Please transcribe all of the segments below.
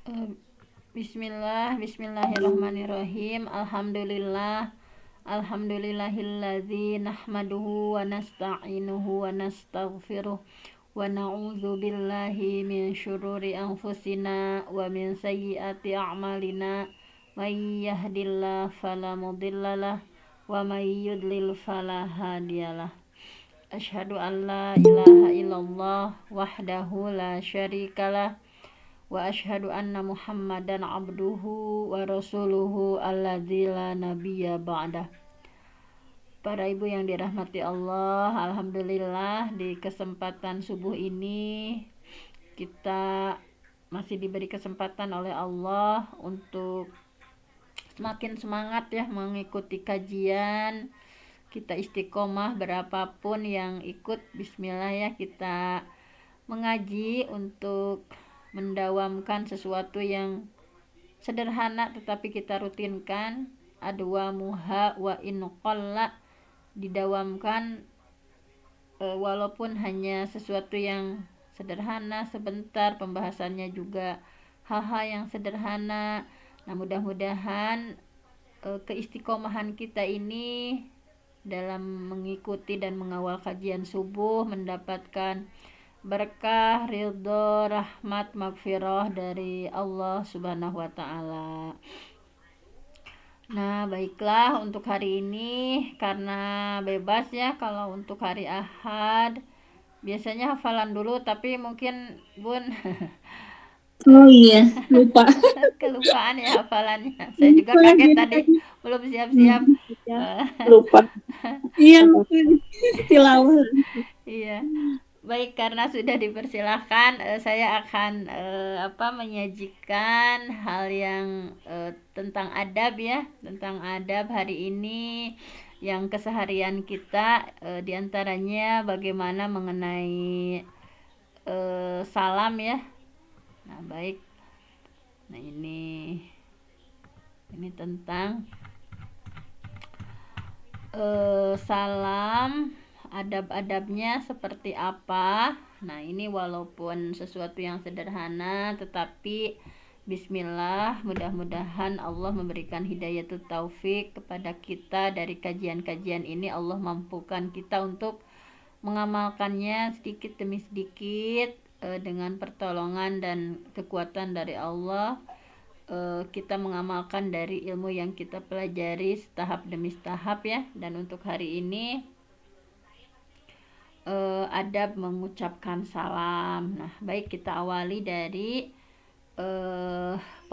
Eh, Bismillahirrahmanirrahim. Alhamdulillahilladzi nahmaduhu wa nasta'inuhu wa nastaghfiruh wa na'udzu billahi min syururi anfusina wa min sayyiati a'malina. May yahdihillahu fala mudhillalah wa may yudlil fala hadiyalah. Asyhadu an la ilaha illallah wahdahu la syarikalah wa asyhadu anna Muhammadan abduhu wa rasuluhu alladzi la nabiyya ba'dah. Para ibu yang dirahmati Allah, alhamdulillah di kesempatan subuh ini kita masih diberi kesempatan oleh Allah untuk semakin semangat ya mengikuti kajian. Kita istiqomah berapapun yang ikut, bismillah ya, kita mengaji untuk mendawamkan sesuatu yang sederhana tetapi kita rutinkan. Adwa muha wa in qalla, didawamkan walaupun hanya sesuatu yang sederhana sebentar, pembahasannya juga hal-hal yang sederhana. Nah, mudah-mudahan keistiqomahan kita ini dalam mengikuti dan mengawal kajian subuh mendapatkan berkah, ridho, rahmat, magfirah dari Allah Subhanahu wa taala. Nah, baiklah untuk hari ini karena bebas ya, kalau untuk hari Ahad biasanya hafalan dulu tapi mungkin Bun Oh iya, lupa. kelupaan ya hafalannya. Saya juga kaget tadi belum siap-siap. Ya, lupa. Iya, tilawah. Iya. Baik, karena sudah dipersilahkan, saya akan menyajikan hal yang tentang adab ya, tentang adab hari ini yang keseharian kita, diantaranya bagaimana mengenai salam ya. Nah, baik. Nah, ini tentang salam, adab-adabnya seperti apa. Nah, ini walaupun sesuatu yang sederhana tetapi bismillah, mudah-mudahan Allah memberikan hidayatut taufik kepada kita. Dari kajian-kajian ini Allah mampukan kita untuk mengamalkannya sedikit demi sedikit, dengan pertolongan dan kekuatan dari Allah. Kita mengamalkan dari ilmu yang kita pelajari setahap demi setahap ya. Dan untuk hari ini adab mengucapkan salam. Nah, baik, kita awali dari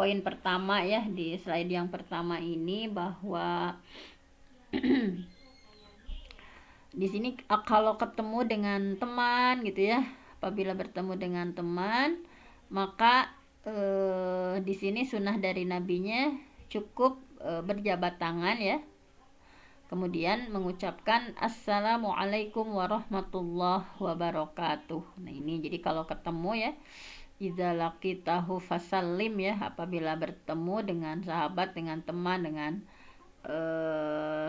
poin pertama ya, di slide yang pertama ini, bahwa di sini kalau ketemu dengan teman gitu ya, apabila bertemu dengan teman, maka di sini sunnah dari nabinya cukup berjabat tangan ya, kemudian mengucapkan assalamualaikum warahmatullahi wabarakatuh. Nah, ini jadi kalau ketemu ya, idza laqitahu fasallim ya, apabila bertemu dengan sahabat, dengan teman, dengan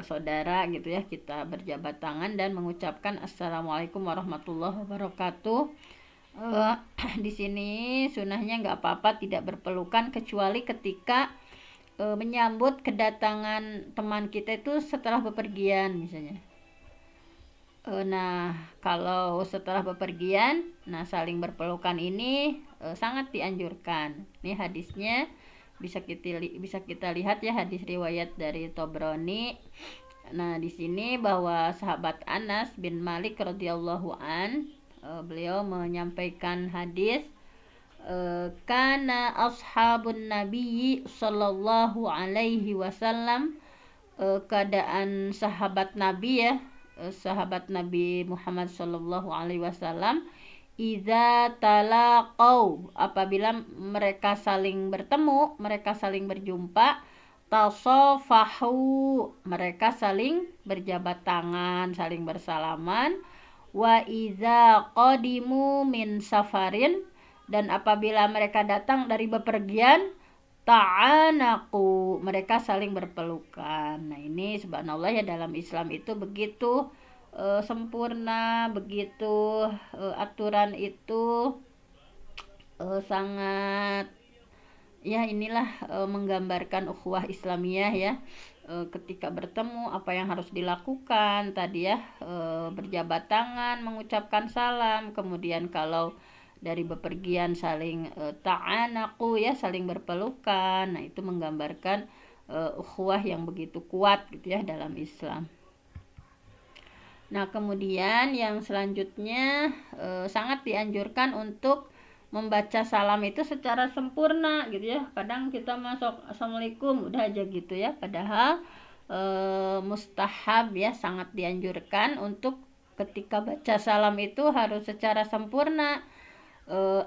saudara gitu ya, kita berjabat tangan dan mengucapkan assalamualaikum warahmatullahi wabarakatuh. Di sini sunahnya nggak apa-apa tidak berpelukan kecuali ketika menyambut kedatangan teman kita itu setelah bepergian misalnya. Nah, kalau setelah bepergian, nah saling berpelukan ini sangat dianjurkan. Ini hadisnya bisa kita lihat ya, hadis riwayat dari Tobroni. Nah, di sini bahwa sahabat Anas bin Malik radhiyallahu an, beliau menyampaikan hadis, kana ashabun nabiyyi sallallahu alaihi wasallam, keadaan sahabat Nabi ya, sahabat Nabi Muhammad sallallahu alaihi wasallam, idza talaqau, apabila mereka saling bertemu, mereka saling berjumpa, tasafahu, mereka saling berjabat tangan, saling bersalaman, wa idza qadimu min safarin, dan apabila mereka datang dari bepergian, ta'anaku, mereka saling berpelukan. Nah, ini subhanallah ya, dalam Islam itu begitu sempurna, begitu aturan itu sangat ya inilah menggambarkan ukhuwah Islamiyah ya. Ketika bertemu apa yang harus dilakukan tadi ya, berjabat tangan, mengucapkan salam, kemudian kalau dari bepergian saling ta'anaku ya, saling berpelukan. Nah, itu menggambarkan ukhuwah yang begitu kuat gitu ya dalam Islam. Nah, kemudian yang selanjutnya sangat dianjurkan untuk membaca salam itu secara sempurna gitu ya. Kadang kita masuk assalamualaikum udah aja gitu ya, padahal mustahab ya, sangat dianjurkan untuk ketika baca salam itu harus secara sempurna.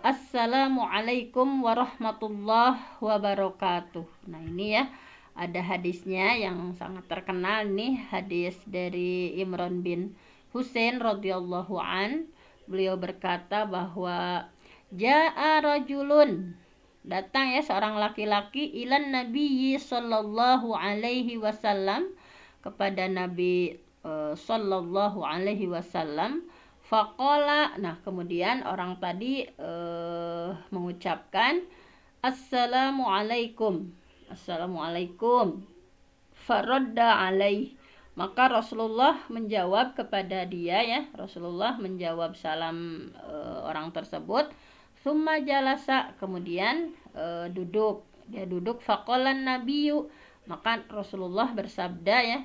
Assalamualaikum warahmatullahi wabarakatuh. Nah, ini ya ada hadisnya yang sangat terkenal nih, hadis dari Imran bin Husain radhiyallahu an. Beliau berkata bahwa ja'a rajulun, datang ya seorang laki-laki, ilan nabiyyi sallallahu alaihi wasallam, kepada Nabi sallallahu alaihi wasallam. Faqala, nah kemudian orang tadi mengucapkan assalamualaikum, assalamualaikum. Faradda alaih, maka Rasulullah menjawab kepada dia ya, Rasulullah menjawab salam orang tersebut. Summa jalasa, kemudian duduk, dia duduk. Faqalan nabiyyu, maka Rasulullah bersabda ya,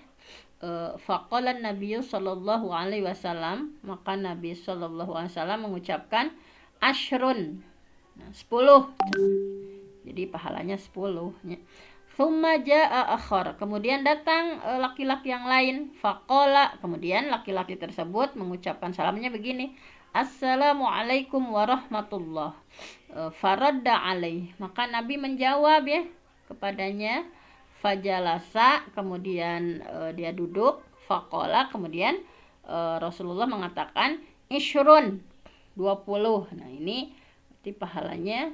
faqalan nabiyyu sallallahu alaihi wasallam, maka Nabi sallallahu alaihi wasallam mengucapkan ashrun, nah, 10, jadi pahalanya 10 ya. Thumma jaa akhar, kemudian datang laki-laki yang lain. Faqala, kemudian laki-laki tersebut mengucapkan salamnya begini, assalamualaikum warahmatullah. Faradda alaih, maka Nabi menjawab ya kepadanya. Fajalasa, kemudian dia duduk. Faqala, kemudian Rasulullah mengatakan ishrun, 20. Nah, ini berarti pahalanya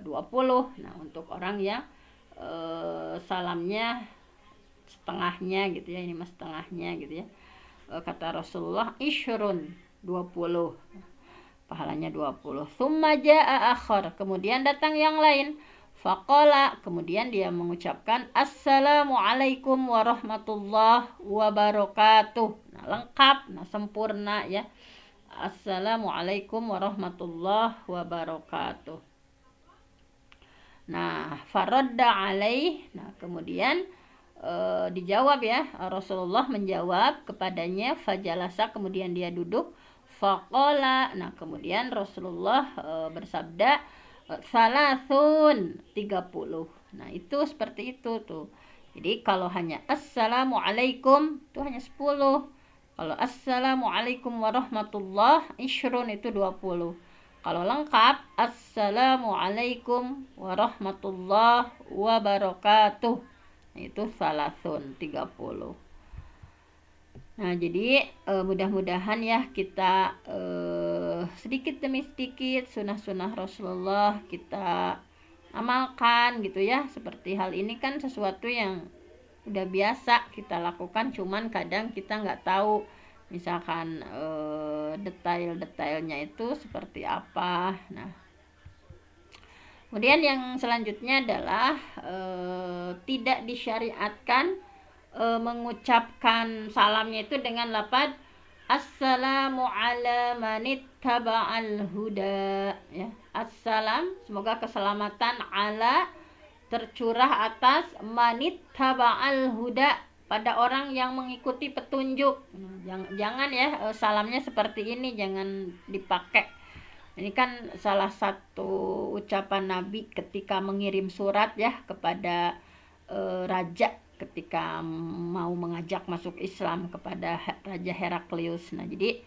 20. Nah, untuk orang yang salamnya setengahnya gitu ya, ini mas setengahnya gitu ya, kata Rasulullah ishrun, 20, pahalanya 20. Summa jaa akhar, kemudian datang yang lain. Faqala, kemudian dia mengucapkan assalamualaikum warahmatullahi wabarakatuh. Nah, lengkap, nah sempurna ya, assalamualaikum warahmatullahi wabarakatuh. Nah, faradda alaih, nah kemudian dijawab ya, Rasulullah menjawab kepadanya. Fajalasa, kemudian dia duduk. Faqala, nah kemudian Rasulullah bersabda salasun, 30. Nah, itu seperti itu tuh. Jadi kalau hanya assalamualaikum itu hanya 10. Kalau assalamualaikum warahmatullah ishrun itu 20. Kalau lengkap assalamualaikum warahmatullah wabarakatuh, itu salasun, 30. Nah, jadi mudah-mudahan ya kita sedikit demi sedikit sunnah-sunnah Rasulullah kita amalkan gitu ya. Seperti hal ini kan sesuatu yang udah biasa kita lakukan, cuman kadang kita nggak tahu misalkan detail-detailnya itu seperti apa. Nah, kemudian yang selanjutnya adalah tidak disyariatkan mengucapkan salamnya itu dengan lafaz assalamu ala manittaba'al huda ya. Assalam, semoga keselamatan, ala, tercurah atas, manittaba'al huda, pada orang yang mengikuti petunjuk. Jangan ya salamnya seperti ini, jangan dipakai. Ini kan salah satu ucapan Nabi ketika mengirim surat ya kepada raja, ketika mau mengajak masuk Islam kepada Raja Heraklius. Nah, jadi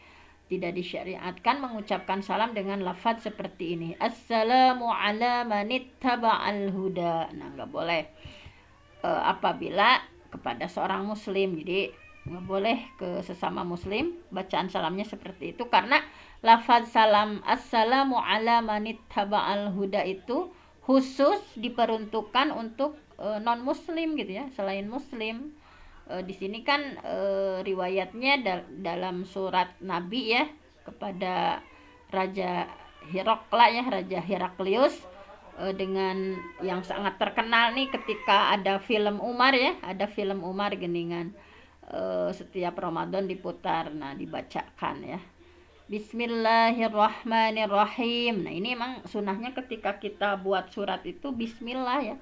tidak disyariatkan mengucapkan salam dengan lafaz seperti ini, assalamu ala manittaba'al huda. Nah, nggak boleh apabila kepada seorang muslim. Jadi nggak boleh ke sesama muslim bacaan salamnya seperti itu, karena lafaz salam assalamu ala manittaba'al huda itu khusus diperuntukkan untuk non muslim gitu ya, selain muslim. Di sini kan riwayatnya dalam surat Nabi ya kepada Raja Herakla ya, Raja Heraklius. dengan yang sangat terkenal nih ketika ada film Umar ya, ada film Umar geningan setiap Ramadan diputar, nah dibacakan ya. Bismillahirrahmanirrahim. Nah ini emang sunahnya ketika kita buat surat itu Bismillah ya.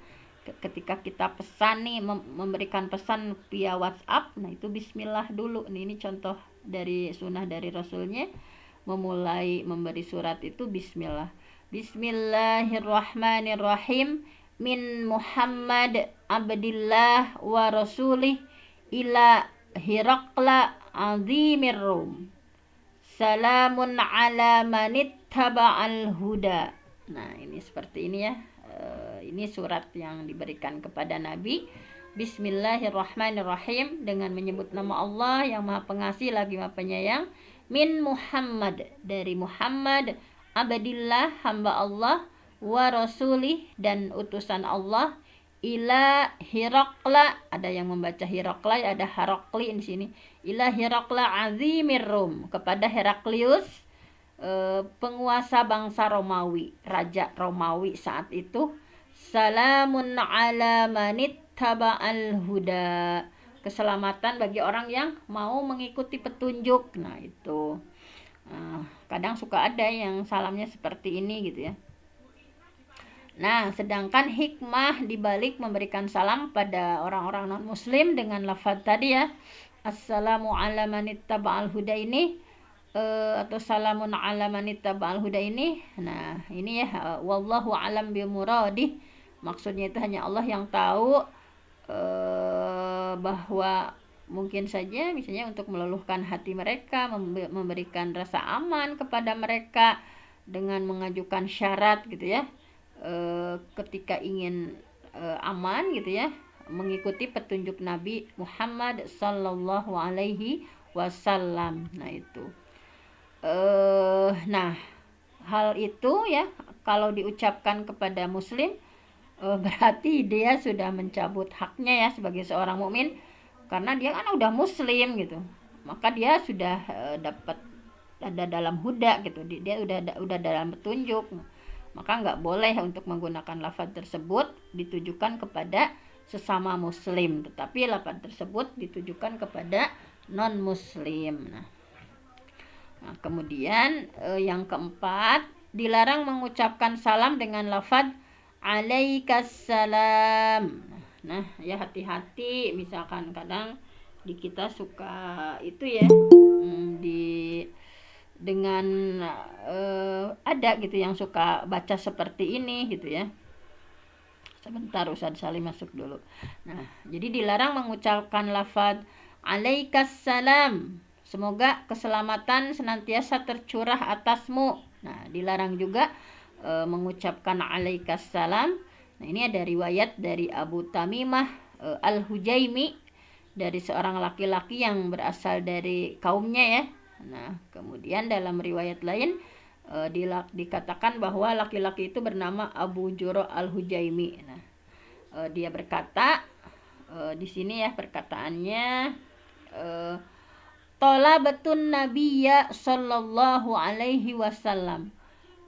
Ketika kita pesan nih, memberikan pesan via WhatsApp, nah itu Bismillah dulu. Nih, ini contoh dari sunnah dari Rasulnya, memulai memberi surat itu Bismillah. Bismillahirrahmanirrahim. Min Muhammad abdillah wa rasulih ila Hirakla azimir Rum. Salamun ala manittaba'al huda. Nah, ini seperti ini ya. Ini surat yang diberikan kepada Nabi. Bismillahirrahmanirrahim, dengan menyebut nama Allah yang Maha Pengasih lagi Maha Penyayang. Min Muhammad, dari Muhammad, abdillah, hamba Allah, wa rasulih, dan utusan Allah, ila Hirakla, ada yang membaca Hirakla, ada Harakli di sini. Ila Hirakla azimir Rum, kepada Heraklius, penguasa bangsa Romawi, raja Romawi saat itu. Salamun ala manittaba'al huda, keselamatan bagi orang yang mau mengikuti petunjuk. Nah itu kadang suka ada yang salamnya seperti ini gitu ya. Nah, sedangkan hikmah dibalik memberikan salam pada orang-orang non-muslim dengan lafaz tadi ya, assalamu ala manittaba'al huda ini, atau salamun ala manittaba'al huda ini. Nah, ini ya, wallahu alam bi muradih. Maksudnya itu hanya Allah yang tahu, bahwa mungkin saja misalnya untuk meluluhkan hati mereka, memberikan rasa aman kepada mereka dengan mengajukan syarat gitu ya. Ketika ingin aman gitu ya, mengikuti petunjuk Nabi Muhammad sallallahu alaihi wasallam. Nah itu nah hal itu ya, kalau diucapkan kepada muslim, berarti dia sudah mencabut haknya ya sebagai seorang mukmin, karena dia kan udah muslim gitu, maka dia sudah dapat, ada dalam huda gitu, dia udah dalam petunjuk. Maka nggak boleh untuk menggunakan lafaz tersebut ditujukan kepada sesama muslim, tetapi lafaz tersebut ditujukan kepada non muslim. Nah kemudian yang keempat, dilarang mengucapkan salam dengan lafaz alaikassalam. Nah ya, hati-hati, misalkan kadang di kita suka itu ya, dengan ada gitu yang suka baca seperti ini gitu ya. Sebentar, Ustaz Salim masuk dulu. Nah, jadi dilarang mengucapkan lafaz alaikassalam, semoga keselamatan senantiasa tercurah atasmu. Nah, dilarang juga mengucapkan alaikassalam. Nah, ini ada riwayat dari Abu Tamimah Al-Hujaimi, dari seorang laki-laki yang berasal dari kaumnya ya. Nah, kemudian dalam riwayat lain dikatakan bahwa laki-laki itu bernama Abu Juro Al-Hujaimi. Nah, dia berkata, di sini ya perkataannya, talabatun nabiyya sallallahu alaihi wasallam.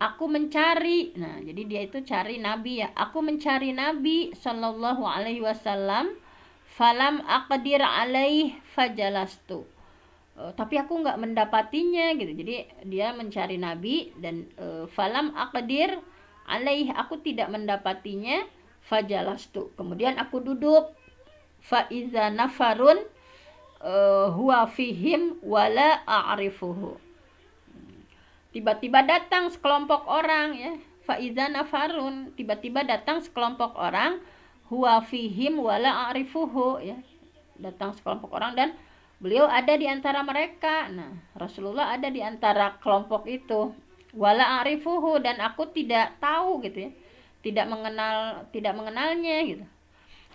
Aku mencari, nah jadi dia itu cari Nabi ya. Aku mencari Nabi sallallahu alaihi wasallam, falam aqdir alaih fajalastu. Tapi aku nggak mendapatinya gitu. Jadi dia mencari Nabi dan falam aqdir alaih, aku tidak mendapatinya, fajalastu, kemudian aku duduk. Faiza nafarun huwa fihim wala a'rifuhu. Tiba-tiba datang sekelompok orang ya. Faiza nafarun, tiba-tiba datang sekelompok orang, huwa fihim wala a'rifuhu ya. Datang sekelompok orang dan beliau ada di antara mereka. Nah, Rasulullah ada di antara kelompok itu. Wala a'rifuhu, dan aku tidak tahu gitu ya. Tidak mengenalnya gitu.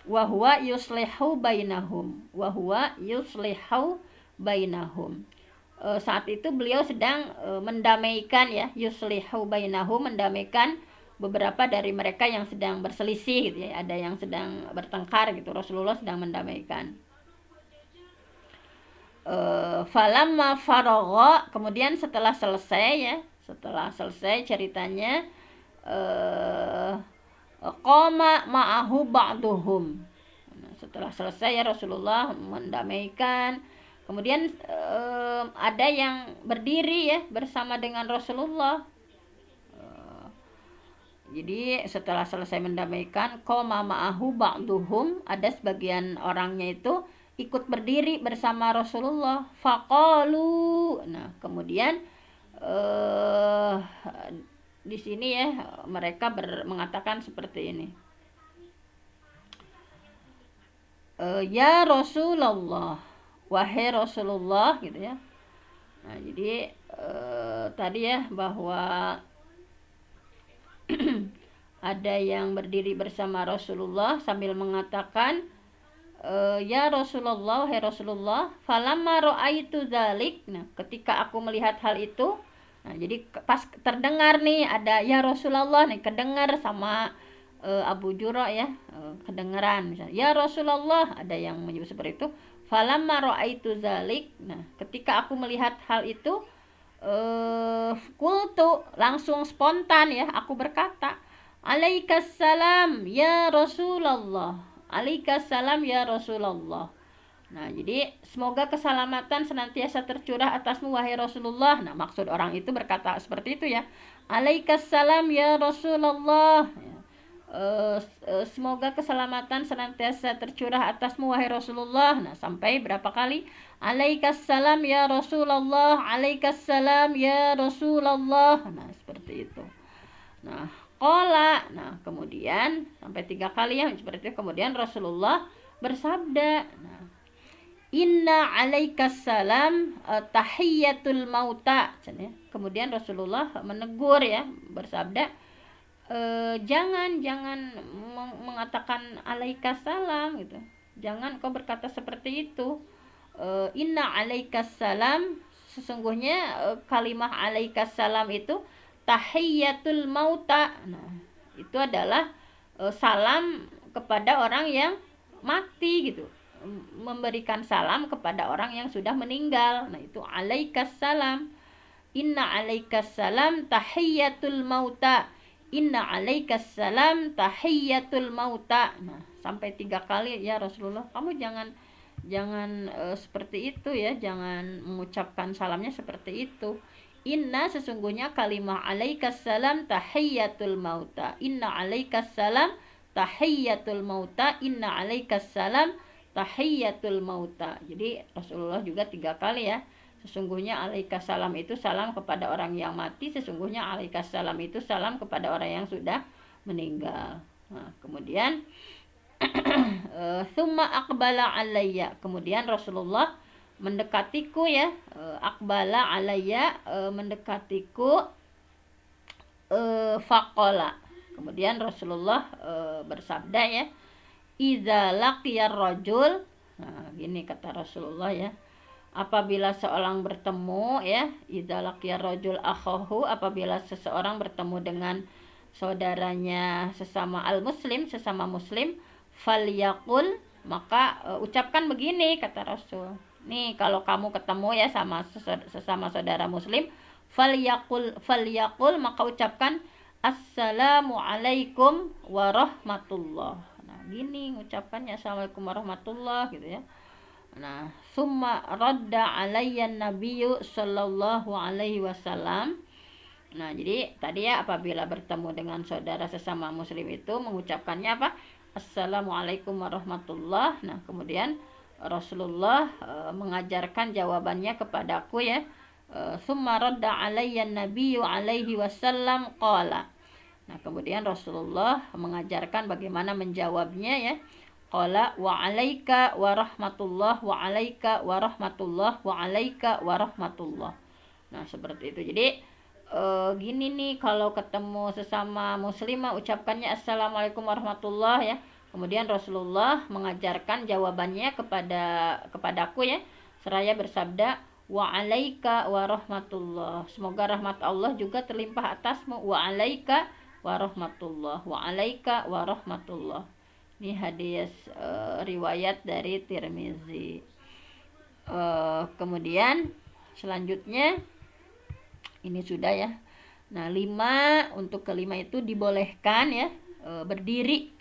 Wa huwa yuslihu bainahum. Wa huwa yuslihu bainahum. Saat itu beliau sedang mendamaikan ya, yuslihu bainahum, mendamaikan beberapa dari mereka yang sedang berselisih gitu ya. Ada yang sedang bertengkar gitu. Rasulullah sedang mendamaikan. Falamma faragha, kemudian setelah selesai ceritanya, qama ma'ahu ba'duhum. Nah, setelah selesai ya Rasulullah mendamaikan. Kemudian ada yang berdiri ya bersama dengan Rasulullah. Jadi setelah selesai mendamaikan, qama ma'ahu ba'duhum, ada sebagian orangnya itu ikut berdiri bersama Rasulullah. Faqalu. Nah, kemudian di sini ya mereka mengatakan seperti ini. Ya Rasulullah, wahai Rasulullah, gitu ya. Nah, jadi tadi ya bahwa ada yang berdiri bersama Rasulullah sambil mengatakan, ya Rasulullah, wahai Rasulullah, falamma ra'aitu dzalik. Nah, ketika aku melihat hal itu, nah jadi pas terdengar nih ada ya Rasulullah nih, kedengar sama Abu Jura ya, kedengaran misalnya ya Rasulullah, ada yang menyebut seperti itu. Falamma ra'aitu dzalik. Nah, ketika aku melihat hal itu, kultu, langsung spontan ya aku berkata, alaikassalam ya Rasulullah, alaikassalam ya Rasulullah. Nah, jadi semoga keselamatan senantiasa tercurah atasmu wahai Rasulullah. Nah, maksud orang itu berkata seperti itu ya, alaikassalam ya Rasulullah. Semoga keselamatan senantiasa tercurah atasmu wahai Rasulullah. Nah, sampai berapa kali? Alaikassalam ya Rasulullah, alaikassalam ya Rasulullah. Nah, seperti itu. Nah, qala. Nah, kemudian sampai 3 kali ya seperti itu. Kemudian Rasulullah bersabda, nah, inna alaikassalam tahiyatul mauta. Kemudian Rasulullah menegur ya, bersabda, jangan mengatakan alaikassalam gitu. Jangan kau berkata seperti itu. Inna alaikassalam, sesungguhnya kalimah alaikassalam itu tahiyatul mauta. Nah, itu adalah salam kepada orang yang mati gitu. Memberikan salam kepada orang yang sudah meninggal. Nah, itu alaikassalam. Inna alaikassalam tahiyatul mauta. Inna alaikassalam tahiyatul mauta. Nah, sampai 3 kali ya Rasulullah, kamu jangan seperti itu ya, jangan mengucapkan salamnya seperti itu. Inna, sesungguhnya kalimah alaikassalam tahiyatul mauta. Inna alaikassalam tahiyatul mauta. Inna alaikassalam tahiyatul mauta. Jadi Rasulullah juga 3 kali ya. Sesungguhnya alaikassalam itu salam kepada orang yang mati. Sesungguhnya alaikassalam itu salam kepada orang yang sudah meninggal. Nah, kemudian summa aqbala alayya. Kemudian Rasulullah mendekatiku ya. Aqbala alayya, mendekatiku. Faqala. Kemudian Rasulullah bersabda ya, idza laqiyar rajul. Nah, gini kata Rasulullah ya, apabila seorang bertemu ya, idza laqiyar rajul akhahu, apabila seseorang bertemu dengan saudaranya sesama al-muslim, sesama muslim, falyaqul, maka ucapkan begini kata Rasul. Nih, kalau kamu ketemu ya sama sesama saudara muslim, falyaqul, maka ucapkan assalamu alaikum warahmatullah. Nah, gini ucapannya, assalamualaikum warahmatullah gitu ya. Nah, summa radda alayyan nabiyyu sallallahu alaihi wasallam. Nah, jadi tadi ya apabila bertemu dengan saudara sesama muslim itu mengucapkannya apa? Assalamualaikum warahmatullah. Nah, kemudian Rasulullah mengajarkan jawabannya kepadaku ya. Summa radda alayyan nabiyyu alaihi wasallam qala. Nah, kemudian Rasulullah mengajarkan bagaimana menjawabnya ya. Qala wa alaika warahmatullah, wa alaika warahmatullah, wa alaika warahmatullah. Nah, seperti itu. Jadi gini nih, kalau ketemu sesama muslimah ucapkannya assalamualaikum warahmatullah ya. Kemudian Rasulullah mengajarkan jawabannya kepadaku ya, seraya bersabda wa alaika warahmatullah, semoga rahmat Allah juga terlimpah atasmu. Wa alaika warahmatullah, wa alaika warahmatullah. Ini hadis riwayat dari Tirmizi. Kemudian selanjutnya ini sudah ya. Nah, 5, untuk kelima itu dibolehkan ya, berdiri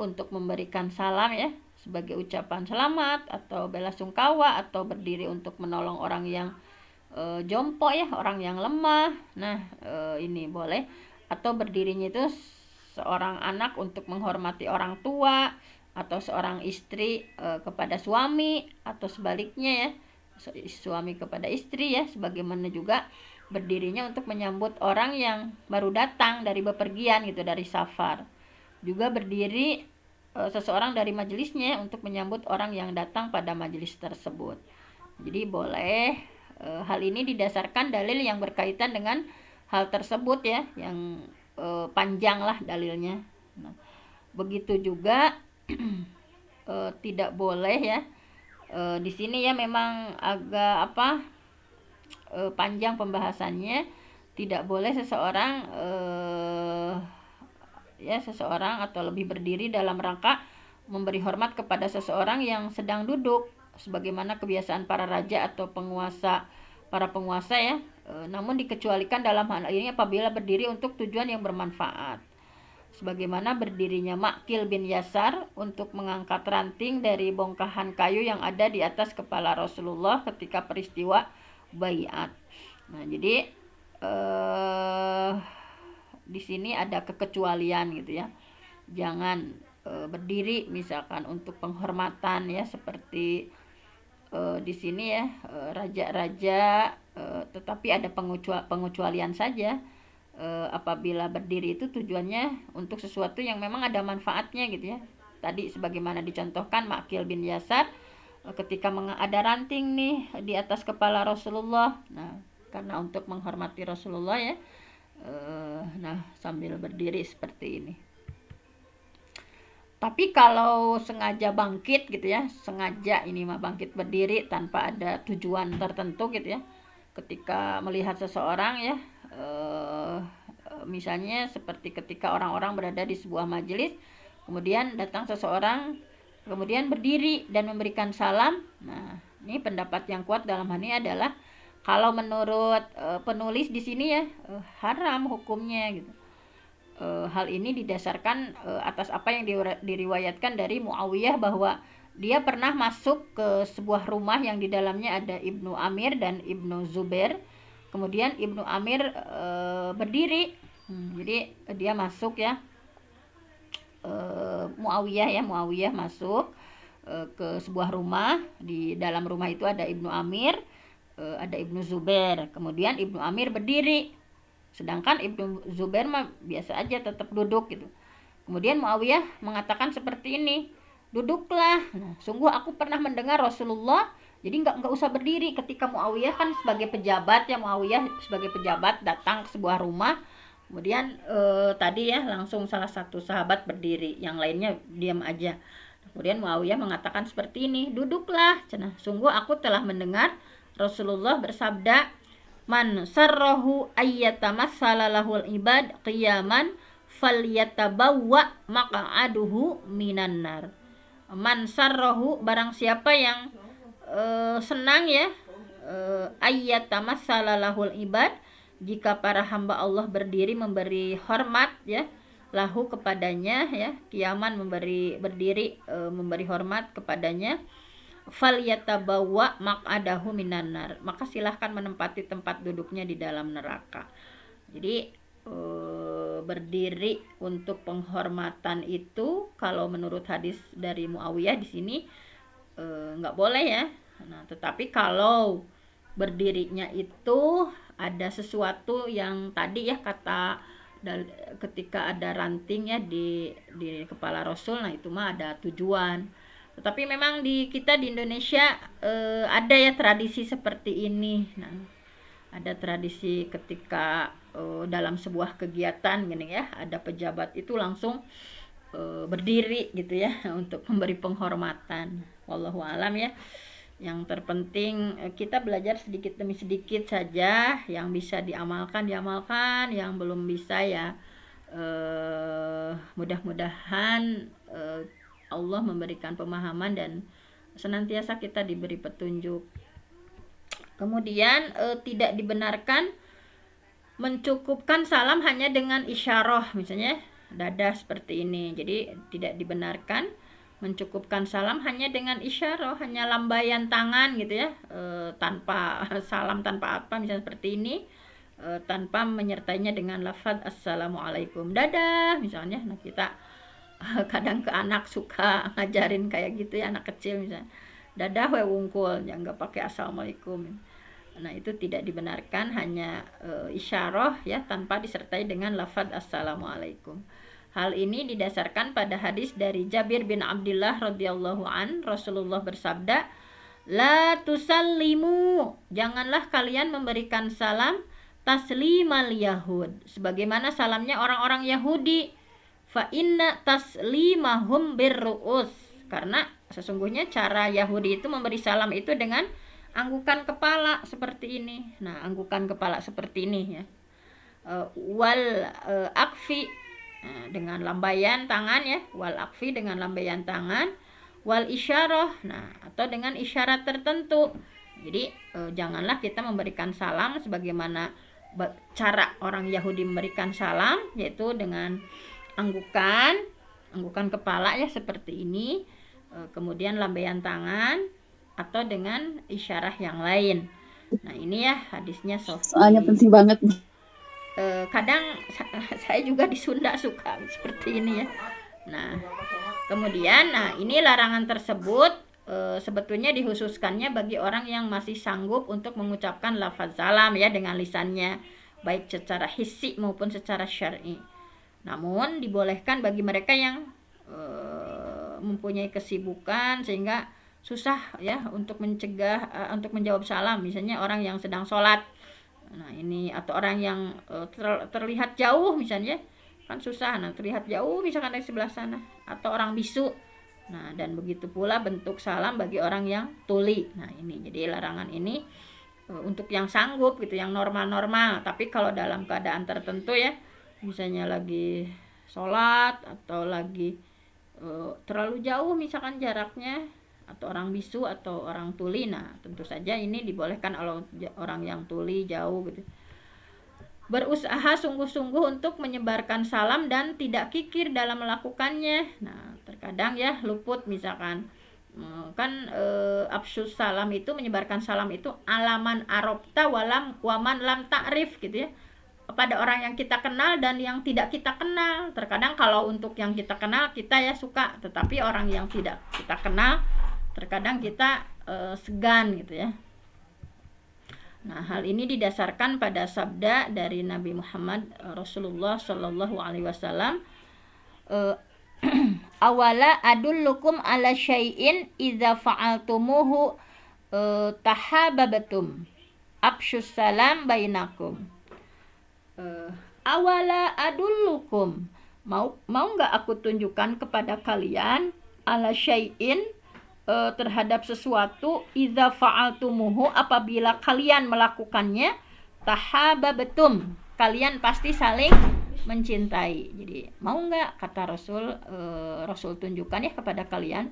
untuk memberikan salam ya, sebagai ucapan selamat atau bela sungkawa, atau berdiri untuk menolong orang yang jompo ya, orang yang lemah. Nah, ini boleh. Atau berdirinya itu seorang anak untuk menghormati orang tua, atau seorang istri kepada suami, atau sebaliknya ya, suami kepada istri ya, sebagaimana juga berdirinya untuk menyambut orang yang baru datang dari bepergian gitu, dari safar. Juga berdiri seseorang dari majelisnya untuk menyambut orang yang datang pada majelis tersebut. Jadi boleh. Hal ini didasarkan dalil yang berkaitan dengan hal tersebut ya, yang panjang lah dalilnya. Nah, begitu juga tidak boleh ya. Di sini ya memang agak panjang pembahasannya. Tidak boleh seseorang seseorang atau lebih berdiri dalam rangka memberi hormat kepada seseorang yang sedang duduk, sebagaimana kebiasaan para raja atau para penguasa ya. Namun dikecualikan dalam hal ini apabila berdiri untuk tujuan yang bermanfaat, sebagaimana berdirinya Makil bin Yasar untuk mengangkat ranting dari bongkahan kayu yang ada di atas kepala Rasulullah ketika peristiwa baiat. Nah, jadi di sini ada kekecualian gitu ya. Jangan berdiri misalkan untuk penghormatan ya, seperti di sini ya, raja-raja, tetapi ada pengecualian saja. Apabila berdiri itu tujuannya untuk sesuatu yang memang ada manfaatnya gitu ya. Tadi sebagaimana dicontohkan Makil bin Yasar ketika ada ranting nih di atas kepala Rasulullah. Nah, karena untuk menghormati Rasulullah ya. Nah, sambil berdiri seperti ini. Tapi kalau sengaja bangkit gitu ya, sengaja ini mah bangkit berdiri tanpa ada tujuan tertentu gitu ya, ketika melihat seseorang ya, misalnya seperti ketika orang-orang berada di sebuah majelis, kemudian datang seseorang, kemudian berdiri dan memberikan salam. Nah, ini pendapat yang kuat dalam hal ini adalah kalau menurut penulis di sini ya, haram hukumnya gitu. Hal ini didasarkan atas apa yang diriwayatkan dari Muawiyah, bahwa dia pernah masuk ke sebuah rumah yang di dalamnya ada Ibnu Amir dan Ibnu Zubair. Kemudian Ibnu Amir berdiri. Jadi dia masuk ya, Muawiyah masuk ke sebuah rumah. Di dalam rumah itu ada Ibnu Amir, ada Ibnu Zubair. Kemudian Ibnu Amir berdiri, sedangkan Ibnu Zubair mah biasa aja tetap duduk gitu. Kemudian Muawiyah mengatakan seperti ini, duduklah. Nah, sungguh aku pernah mendengar Rasulullah, jadi nggak usah berdiri. Ketika Muawiyah kan sebagai pejabat ya, Muawiyah sebagai pejabat datang ke sebuah rumah, kemudian tadi ya langsung salah satu sahabat berdiri, yang lainnya diam aja. Kemudian Muawiyah mengatakan seperti ini, duduklah. Cenah, sungguh aku telah mendengar Rasulullah bersabda, man sarrahu ayyatamassala lahul ibad qiyaman falyatabawwa maq'aduhu minan nar. Man sarrahu, barang siapa yang senang ya, ayyatamassala lahul ibad, jika para hamba Allah berdiri memberi hormat ya, lahu kepadanya ya, qiyaman berdiri memberi hormat kepadanya, falyatabawa maq'adahu minan nar, maka silahkan menempati tempat duduknya di dalam neraka. Jadi berdiri untuk penghormatan itu kalau menurut hadis dari Muawiyah di sini nggak boleh ya. Nah, tetapi kalau berdirinya itu ada sesuatu yang tadi ya, kata ketika ada ranting ya di kepala Rasul, nah itu mah ada tujuan. Tetapi memang kita di Indonesia ada ya tradisi seperti ini. Nah, ada tradisi ketika dalam sebuah kegiatan gini ya, ada pejabat itu langsung berdiri gitu ya untuk memberi penghormatan. Wallahu alam ya. Yang terpenting kita belajar sedikit demi sedikit saja, yang bisa diamalkan, yang belum bisa ya mudah-mudahan Allah memberikan pemahaman dan senantiasa kita diberi petunjuk. Kemudian tidak dibenarkan mencukupkan salam hanya dengan isyarah, misalnya dadah seperti ini. Jadi tidak dibenarkan, mencukupkan salam hanya dengan isyarah, hanya lambaian tangan gitu ya, tanpa salam, tanpa apa, misalnya seperti ini, tanpa menyertainya dengan lafaz assalamualaikum, dadah misalnya. Nah kita kadang ke anak suka ngajarin kayak gitu ya, anak kecil misalnya, dadah we wungkul, ya nggak pakai assalamualaikum. Nah itu tidak dibenarkan, hanya isyarah ya, tanpa disertai dengan lafaz assalamualaikum. Hal ini didasarkan pada hadis dari Jabir bin Abdullah radhiyallahu an, Rasulullah bersabda, la tusallimu, janganlah kalian memberikan salam taslimal yahud, sebagaimana salamnya orang-orang Yahudi. Fa inna taslimahum birru'us, karena sesungguhnya cara Yahudi itu memberi salam itu dengan anggukan kepala seperti ini. Nah, anggukan kepala seperti ini ya. Wal akfi, dengan lambaian tangan ya, wal akfi dengan lambaian tangan, wal isyarah, nah atau dengan isyarat tertentu. Jadi janganlah kita memberikan salam sebagaimana cara orang Yahudi memberikan salam, yaitu dengan anggukan kepala ya seperti ini, kemudian lambaian tangan, atau dengan isyarah yang lain. Nah ini ya hadisnya Soalnya penting banget. Kadang saya juga di Sunda suka seperti ini ya. Nah kemudian, nah ini larangan tersebut sebetulnya dikhususkannya bagi orang yang masih sanggup untuk mengucapkan lafaz salam ya dengan lisannya, baik secara hissi maupun secara syar'i. Namun dibolehkan bagi mereka yang mempunyai kesibukan sehingga susah ya untuk mencegah untuk menjawab salam, misalnya orang yang sedang sholat, nah ini, atau orang yang terlihat jauh misalnya, kan susah, nah terlihat jauh misalkan dari sebelah sana, atau orang bisu. Nah dan begitu pula bentuk salam bagi orang yang tuli. Nah ini jadi larangan ini untuk yang sanggup gitu, yang normal-normal. Tapi kalau dalam keadaan tertentu ya, misalnya lagi sholat atau lagi terlalu jauh misalkan jaraknya, atau orang bisu atau orang tuli, nah tentu saja ini dibolehkan oleh orang yang tuli jauh gitu. Berusaha sungguh-sungguh untuk menyebarkan salam dan tidak kikir dalam melakukannya. Nah terkadang ya luput, misalkan kan afsyus salam itu, menyebarkan salam itu alaman arabta waman lam ta'rif gitu ya, pada orang yang kita kenal dan yang tidak kita kenal. Terkadang kalau untuk yang kita kenal kita ya suka, tetapi orang yang tidak kita kenal terkadang kita segan gitu ya. Nah hal ini didasarkan pada sabda dari Nabi Muhammad Rasulullah Shallallahu Alaihi Wasallam, awala adullukum ala syai'in idza fa'altumuhu tahababatum afsyus salam bainakum. Awala adullukum, mau nggak aku tunjukkan kepada kalian, ala syai'in, terhadap sesuatu, idza fa'altumuhu, apabila kalian melakukannya, tahababatum, kalian pasti saling mencintai. Jadi mau nggak, kata Rasul tunjukkan ya kepada kalian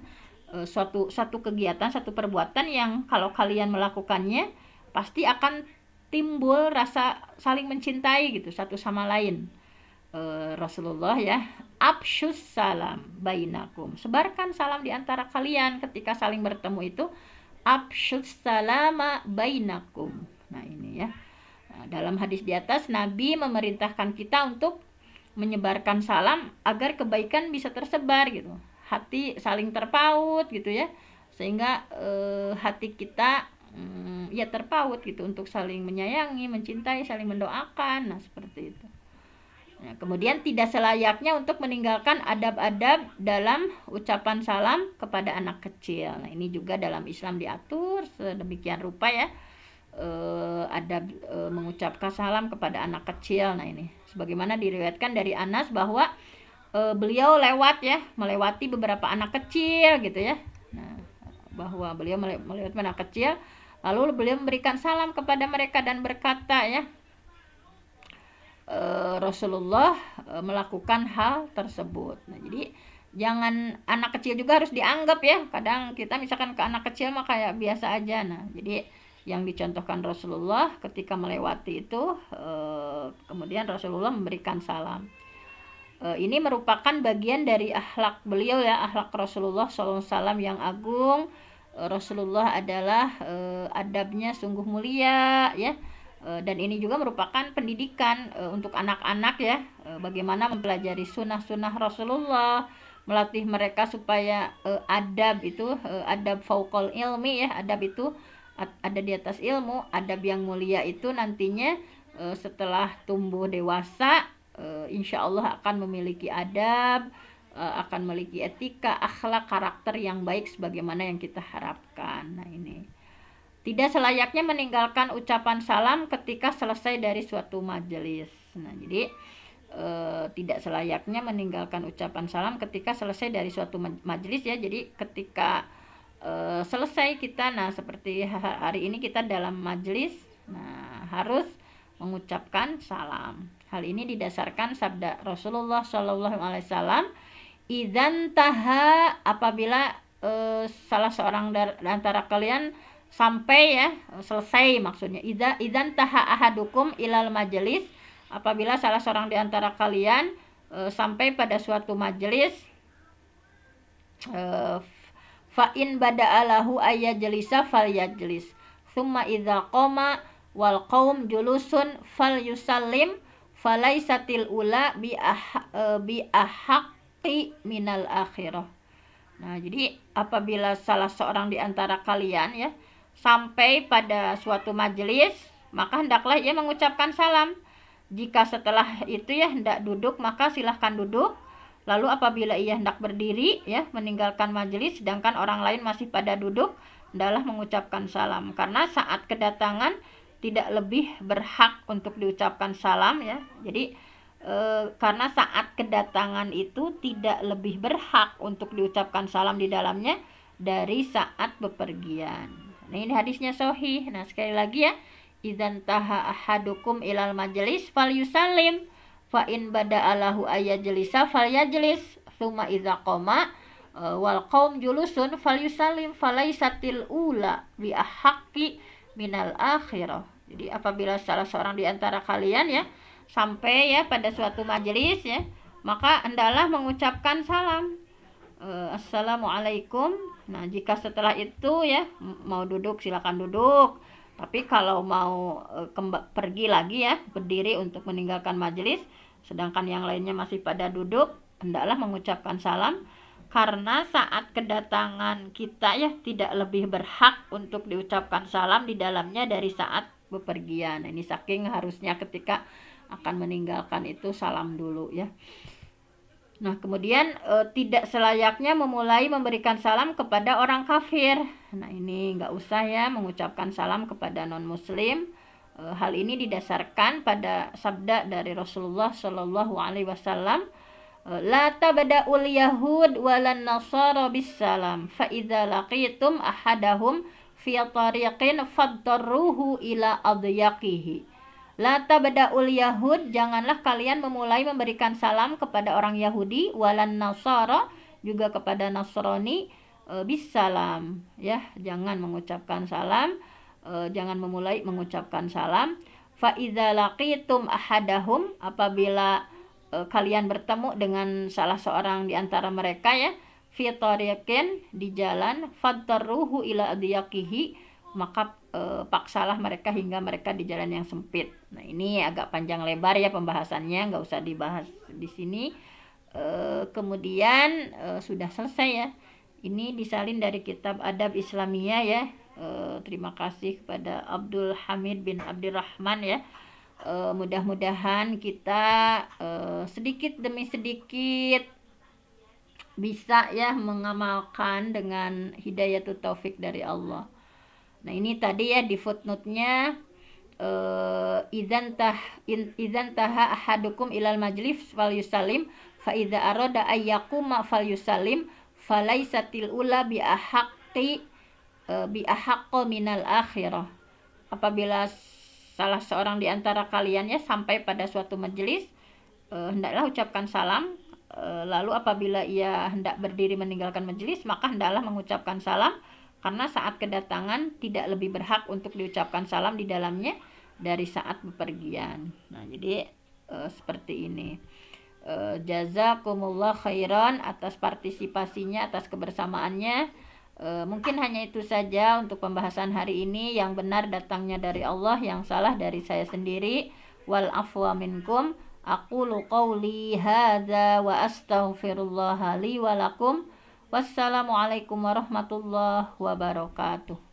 satu kegiatan, satu perbuatan yang kalau kalian melakukannya pasti akan timbul rasa saling mencintai gitu satu sama lain. Rasulullah ya, afsyus salam bainakum, sebarkan salam di antara kalian ketika saling bertemu itu, afsyus salama bainakum. Nah ini ya, dalam hadis di atas Nabi memerintahkan kita untuk menyebarkan salam agar kebaikan bisa tersebar gitu, hati saling terpaut gitu ya, sehingga hati kita ya terpaut gitu untuk saling menyayangi, mencintai, saling mendoakan. Nah seperti itu. Nah, kemudian tidak selayaknya untuk meninggalkan adab-adab dalam ucapan salam kepada anak kecil. Nah ini juga dalam Islam diatur sedemikian rupa ya, adab mengucapkan salam kepada anak kecil. Nah ini sebagaimana diriwayatkan dari Anas bahwa beliau melewati beberapa anak kecil gitu ya. Nah, bahwa beliau melewati anak kecil, lalu beliau memberikan salam kepada mereka dan berkata ya, Rasulullah melakukan hal tersebut. Nah jadi jangan, anak kecil juga harus dianggap ya, kadang kita misalkan ke anak kecil mah kayak biasa aja. Nah jadi yang dicontohkan Rasulullah ketika melewati itu, kemudian Rasulullah memberikan salam. Ini merupakan bagian dari akhlak beliau ya, akhlak Rasulullah SAW yang agung. Rasulullah adalah adabnya sungguh mulia ya. Dan ini juga merupakan pendidikan untuk anak-anak ya, bagaimana mempelajari sunnah-sunnah Rasulullah, melatih mereka supaya adab itu adab fauqal ilmi ya, adab itu ada di atas ilmu. Adab yang mulia itu nantinya setelah tumbuh dewasa insya Allah akan memiliki adab, akan memiliki etika, akhlak, karakter yang baik sebagaimana yang kita harapkan. Nah ini tidak selayaknya meninggalkan ucapan salam ketika selesai dari suatu majelis. Nah jadi tidak selayaknya meninggalkan ucapan salam ketika selesai dari suatu majelis ya. Jadi ketika selesai kita, nah seperti hari ini kita dalam majelis, nah harus mengucapkan salam. Hal ini didasarkan sabda Rasulullah SAW, idzan taha, apabila salah seorang dari antara kalian sampai ya selesai, maksudnya idzan taha ahadukum ilal majelis, apabila salah seorang di antara kalian sampai pada suatu majelis, fa in bada'alahu ayyajlisa falyajlis thumma idza qama wal qaum julusun falyusallim falaisatil ula bi ahaqqi minal akhirah. Nah, jadi apabila salah seorang di antara kalian ya sampai pada suatu majelis, maka hendaklah ia mengucapkan salam. Jika setelah itu ya hendak duduk, maka silahkan duduk. Lalu apabila ia hendak berdiri ya meninggalkan majelis sedangkan orang lain masih pada duduk, hendaklah mengucapkan salam. Karena saat kedatangan tidak lebih berhak untuk diucapkan salam ya. Jadi karena saat kedatangan itu tidak lebih berhak untuk diucapkan salam di dalamnya dari saat bepergian. Nah, ini hadisnya sahih. Nah, sekali lagi ya, idzan taha ahadukum ilal majlis falyusallim fa in bada'alahu ayyajlisa falyajlis tsumma idza qama wal qaum julusun falyusallim falaisatil ula bi ahaqqi minal akhirah. Jadi apabila salah seorang di antara kalian ya sampai ya pada suatu majelis ya, maka hendaklah mengucapkan salam, assalamualaikum. Nah, jika setelah itu ya mau duduk silakan duduk. Tapi kalau mau pergi lagi ya, berdiri untuk meninggalkan majelis, sedangkan yang lainnya masih pada duduk, hendaklah mengucapkan salam. Karena saat kedatangan kita ya tidak lebih berhak untuk diucapkan salam di dalamnya dari saat bepergian. Ini saking harusnya ketika akan meninggalkan itu salam dulu ya. Nah, kemudian tidak selayaknya memulai memberikan salam kepada orang kafir. Nah, ini nggak usah ya mengucapkan salam kepada non muslim. Hal ini didasarkan pada sabda dari Rasulullah Shallallahu Alaihi Wasallam, la tabda'ul yahud walan nasara bisalam fa idza laqitum ahadahum fi tariqin fadtarruhu ila adyaqihi. La tabda'ul yahud, janganlah kalian memulai memberikan salam kepada orang Yahudi, walan nasara, juga kepada Nasrani, bisalam ya, jangan mengucapkan salam, jangan memulai mengucapkan salam. Fa idza laqitum ahadahum, apabila kalian bertemu dengan salah seorang di antara mereka ya, fi tariqin, di jalan, fadtarruhu ila adyaqihi, maka paksalah mereka hingga mereka di jalan yang sempit. Nah, ini agak panjang lebar ya pembahasannya, nggak usah dibahas di sini. Kemudian sudah selesai ya. Ini disalin dari kitab Adab Islamiyah ya. Terima kasih kepada Abdul Hamid bin Abdirrahman ya. Mudah-mudahan kita sedikit demi sedikit bisa ya mengamalkan dengan hidayatul taufik dari Allah. Nah, ini tadi ya di footnote-nya, idzan taha ahadukum ilal majlis falyusallim fa idza arada ayyaquma falyusallim falaisatil ula bi ahaqqo minal akhirah. Apabila salah seorang di antara kalian ya sampai pada suatu majelis, hendaklah ucapkan salam. Lalu apabila ia hendak berdiri meninggalkan majelis, maka hendaklah mengucapkan salam. Karena saat kedatangan tidak lebih berhak untuk diucapkan salam di dalamnya dari saat bepergian. Nah, jadi seperti ini. Jazakumullah khairan atas partisipasinya, atas kebersamaannya. Mungkin hanya itu saja untuk pembahasan hari ini. Yang benar datangnya dari Allah, yang salah dari saya sendiri. Wal afwa minkum. Aqulu qawli hadza wa astaghfirullah li wa lakum. Wassalamualaikum warahmatullahi wabarakatuh.